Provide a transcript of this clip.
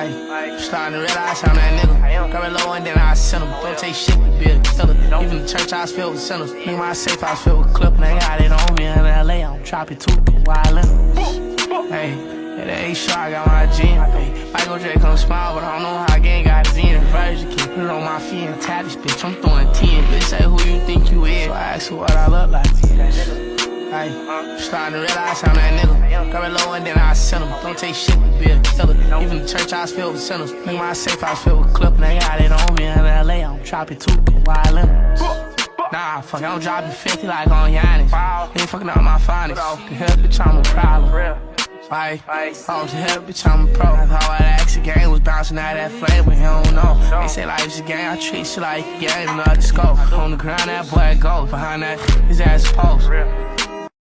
Ay, starting to realize I'm that nigga. Grab it low and then I send 'em. Don't take shit to be a killer. Even the church house filled with sinners. Nigga, my safe house filled with clip. And they got it on me in LA. I'm dropping two wild lemons. Hey, at the A shot, I got my gym. Michael J come smile, but I don't know how I gang got his in. Virgin kid, put it on my feet and tap this bitch. I'm throwing 10. Bitch, say who you think you is. So I ask her what I look like. Ay, starting to realize I'm that nigga. Grab it low and then I send 'em. Don't take shit to be a killer. Even the church house filled with sinners. Nigga, my safe house filled with clip. And they got it on me in LA. I'm dropping two wild lemons. Nah, fuck, I'm dropping 50 like on Giannis. Ain't fucking up my finest. The hell, bitch, I'm a problem. Like, oh, the hell, bitch, I'm a pro. I thought that action gang was bouncing out that flame, but he don't know. They say life's a game, I treat shit like a game, another scope. On the ground, that boy goes. Behind that, his ass post.